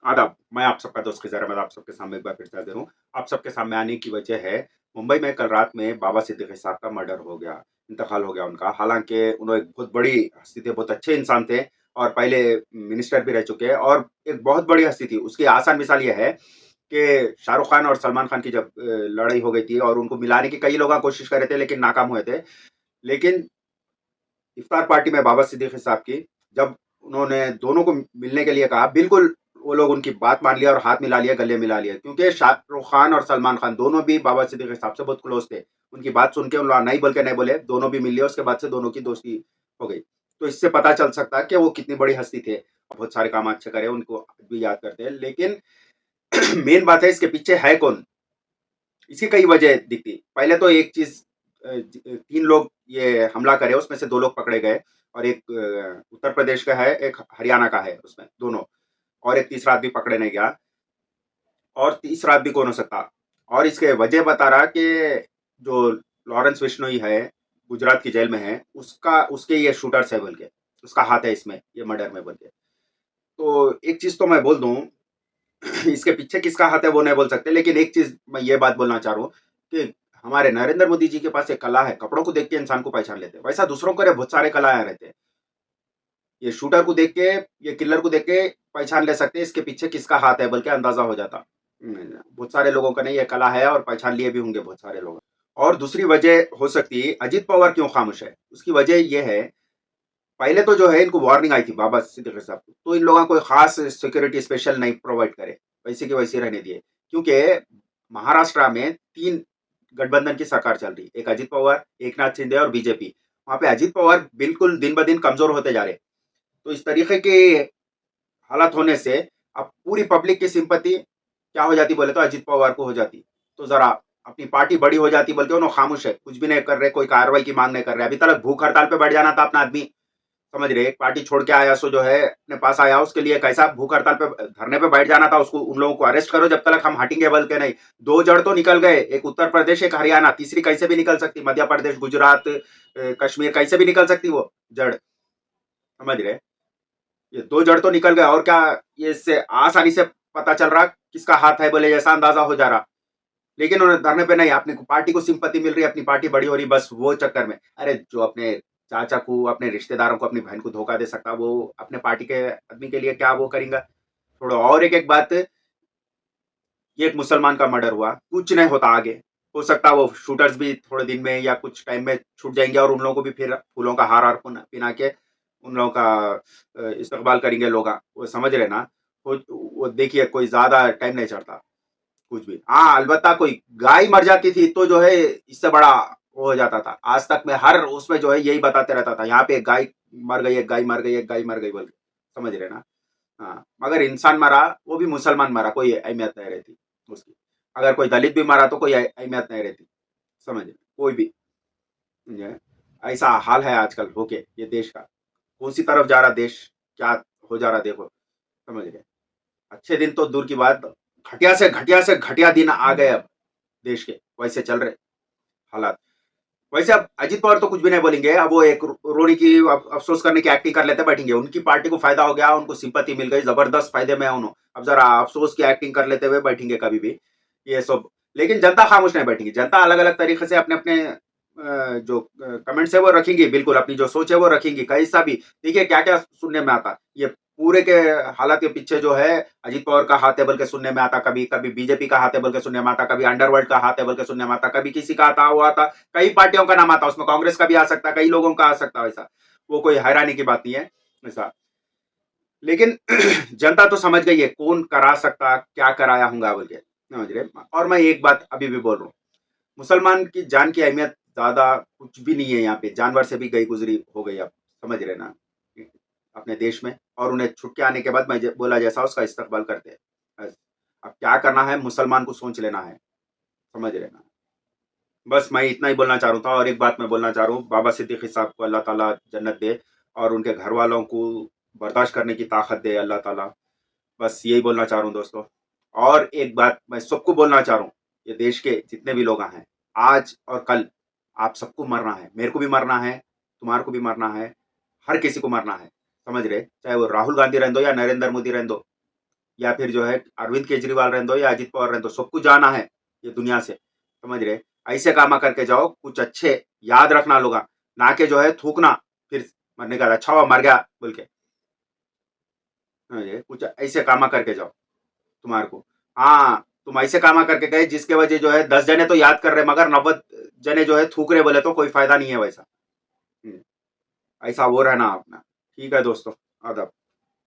आदाब, मैं आप सबका दोस्त खिज़र अहमद आप सबके सामने एक बार फिर से हाज़िर हूँ। आप सबके सामने आने की वजह है, मुंबई में कल रात में बाबा सिद्दीकी साहब का मर्डर हो गया, इंतकाल हो गया उनका। हालाँकि उन्होंने एक बहुत बड़ी हस्ती थे, बहुत अच्छे इंसान थे और पहले मिनिस्टर भी रह चुके हैं और एक बहुत बड़ी हस्ती थी। उसकी आसान मिसाल ये है कि शाहरुख खान और सलमान खान की जब लड़ाई हो गई थी और उनको मिलाने की कई लोग कोशिश कर रहे थे लेकिन नाकाम हुए थे। लेकिन इफ्तार पार्टी में बाबा सिद्दीकी साहब की, जब उन्होंने दोनों को मिलने के लिए कहा, बिल्कुल वो लोग उनकी बात मान लिया और हाथ मिला लिया, गले मिला लिया। क्योंकि शाहरुख खान और सलमान खान दोनों भी बाबा सिद्दीकी साहब से बहुत क्लोज़ थे। उनकी बात सुन के उन लोग नहीं बोल के नहीं बोले, दोनों भी मिल लिए, उसके बाद से दोनों की दोस्ती हो गई। तो इससे पता चल सकता है कि वो कितनी बड़ी हस्ती थे। बहुत सारे काम अच्छे करे, उनको आज भी याद करते हैं। लेकिन मेन बात है इसके पीछे है कौन? इसकी कई वजह दिखती। पहले तो एक चीज़ 3 लोग ये हमला करे, उसमें से 2 लोग पकड़े गए और एक उत्तर प्रदेश का है, एक हरियाणा का है उसमें, दोनों और एक तीसरा आदमी पकड़े नहीं गया और तीसरा आदमी कौन हो सकता? और इसके वजह बता रहा कि जो लॉरेंस बिश्नोई है, गुजरात की जेल में है, उसका उसके ये शूटर्स है बोल के, उसका हाथ है इसमें, ये मर्डर में बोल के। तो एक चीज़ तो मैं बोल दूँ इसके पीछे किसका हाथ है वो नहीं बोल सकते, लेकिन एक चीज़ मैं ये बात बोलना चाह रहा हूँ कि हमारे नरेंद्र मोदी जी के पास एक कला है, कपड़ों को देख के इंसान को पहचान लेते हैं। वैसा दूसरों को बहुत सारे कलाएँ रहते हैं। ये शूटर को देख के, ये किलर को देख के पहचान ले सकते हैं इसके पीछे किसका हाथ है, बल्कि अंदाज़ा हो जाता। बहुत सारे लोगों का नहीं ये कला है और पहचान लिए भी होंगे बहुत सारे लोग। और दूसरी वजह हो सकती है अजित पवार क्यों खामोश है? उसकी वजह ये है, पहले तो जो है इनको वार्निंग आई थी बाबा सिद्दीकी साहब को, तो इन लोगों को कोई खास सिक्योरिटी स्पेशल नहीं प्रोवाइड करे, वैसे की वैसे रहने दिए। क्योंकि महाराष्ट्र में 3 गठबंधन की सरकार चल रही, एक अजित पवार, एकनाथ शिंदे और बीजेपी। वहाँ पे अजित पवार बिल्कुल दिन-ब-दिन कमज़ोर होते जा रहे। तो इस तरीके के हालात होने से अब पूरी पब्लिक की सिंपैथी क्या हो जाती बोले तो अजित पवार को हो जाती। तो ज़रा अपनी पार्टी बड़ी हो जाती बोल के उन्होंने खामोश है, कुछ भी नहीं कर रहे, कोई कार्रवाई की माँग नहीं कर रहे। अभी तक भूख हड़ताल पे बैठ जाना था अपना आदमी, समझ रहे? एक पार्टी छोड़ के आया सो जो है अपने पास आया उसके लिए कैसा भूख हड़ताल पे धरने पे बैठ जाना था उसको, उन लोगों को अरेस्ट करो जब तक हम हटेंगे बोल के नहीं। 2 जड़ तो निकल गए, एक उत्तर प्रदेश, एक हरियाणा, तीसरी कैसे भी निकल सकती, मध्य प्रदेश, गुजरात, कश्मीर कैसे भी निकल सकती वो जड़, समझ रहे? ये 2 जड़ तो निकल गए और क्या, ये इससे आसानी से पता चल रहा किसका हाथ है बोले जैसा अंदाजा हो जा रहा। लेकिन उन्होंने धरने पे नहीं, अपनी पार्टी को सिंपैथी मिल रही है, अपनी पार्टी बड़ी हो रही, बस वो चक्कर में। अरे जो अपने चाचा को, अपने रिश्तेदारों को, अपनी बहन को धोखा दे सकता, वो अपने पार्टी के आदमी के लिए क्या वो करेगा? थोड़ा और एक-एक बात, ये एक मुसलमान का मर्डर हुआ, कुछ नहीं होता आगे। हो सकता है वो शूटर्स भी थोड़े दिन में या कुछ टाइम में छूट जाएँगे और उन लोगों को भी फिर फूलों का हार-वार पहना के उन लोगों का इस्तकबाल करेंगे लोग। वो समझ रहे ना? वो देखिए कोई ज़्यादा टाइम नहीं चलता। कुछ भी। हाँ, अलबत्ता कोई गाय मर जाती थी तो जो है इससे बड़ा वो हो जाता था। आज तक मैं हर उसमें जो है यही बताते रहता था, यहाँ पे एक गाय मर गई, एक गाय मर गई, एक गाय मर गई बोल के। समझ रहे ना? हाँ, मगर इंसान मरा, वो भी मुसलमान मरा, कोई अहमियत नहीं रहती उसकी। अगर कोई दलित भी मरा तो कोई अहमियत नहीं रहती, समझ रहे? कोई भी जो है, ऐसा हाल है आजकल होके ये देश का। कौन-सी तरफ जा रहा देश, क्या हो जा रहा देखो, समझ रहे? अच्छे दिन तो दूर की बात, घटिया से घटिया दिन आ गए अब। देश के, वैसे चल रहे हालात। वैसे अब अजित पवार तो कुछ भी नहीं बोलेंगे, अब वो एक रोने की अफ़सोस करने की एक्टिंग कर लेते बैठेंगे। उनकी पार्टी को फ़ायदा हो गया, उनको सिम्पैथी मिल गई, ज़बरदस्त फ़ायदे में है उन्हों। अब ज़रा अफ़सोस की एक्टिंग कर लेते हुए बैठेंगे कभी भी, ये सब। लेकिन जनता खामोश नहीं बैठेगी, जनता अलग-अलग तरीके से अपने-अपने जो कमेंट्स है वो रखेंगी, बिल्कुल अपनी जो सोच है वो रखेंगी, कैसा भी। देखिए क्या-क्या सुनने में आता, ये पूरे के हालात के पीछे जो है अजित पवार का हाथ है बोल के सुनने में आता, कभी बीजेपी का हाथ है बोल के सुनने में आता, कभी अंडरवर्ल्ड का हाथ है बोल के सुनने में आता, कभी किसी का आता वो आता, कई पार्टियों का नाम आता, उसमें कांग्रेस का भी आ सकता, कई लोगों का आ सकता वैसा। वो कोई हैरानी की बात नहीं है, ऐसा। लेकिन जनता तो समझ गई है कौन करा सकता, क्या कराया होगा बोल के, समझ रहे? और मैं एक बात अभी भी बोल रहा हूँ, मुसलमान की जान की अहमियत ज़्यादा कुछ भी नहीं है यहाँ पे, जानवर से भी गई गुज़री हो गई अब, समझ रहे ना? अपने देश में, और उन्हें छुट के आने के बाद मैं ज बोला जैसा उसका इस्तकबाल करते हैं। बस, अब क्या करना है मुसलमान को सोच लेना है, समझ रहे ना? बस मैं इतना ही बोलना चाह रहा था और एक बात मैं बोलना चाह रहा हूँ, बाबा सिद्दीकी साहब को अल्लाह ताला जन्नत दे और उनके घरवालों को बर्दाश्त करने की ताकत दे अल्लाह ताला। बस यही बोलना चाह रहा हूँ दोस्तों। और एक बात मैं सबको बोलना चाह रहा हूँ, ये देश के जितने भी लोग हैं, आज और कल आप सबको मरना है, मेरे को भी मरना है, तुम्हारे को भी मरना है, हर किसी को मरना है, समझ रहे? चाहे वो राहुल गांधी रहने दो या नरेंद्र मोदी रहने दो, या फिर जो है अरविंद केजरीवाल रहने दो या अजित पवार रहने दो, सबको जाना है ये दुनिया से, समझ रहे? ऐसे काम करके जाओ, कुछ अच्छे याद रखना लोग, ना के जो है थूकना फिर मरने का, अच्छा हुआ मर गया बोल के, समझे? कुछ ऐसे काम करके जाओ तुम्हारे को। हाँ, तुम ऐसे काम करके गए जिसके वजह जो है 10 जने तो याद कर रहे मगर 90 जने जो है थूक रहे, बोले तो कोई फायदा नहीं है वैसा। ऐसा वो रहना अपना। ठीक है दोस्तों, आदाब।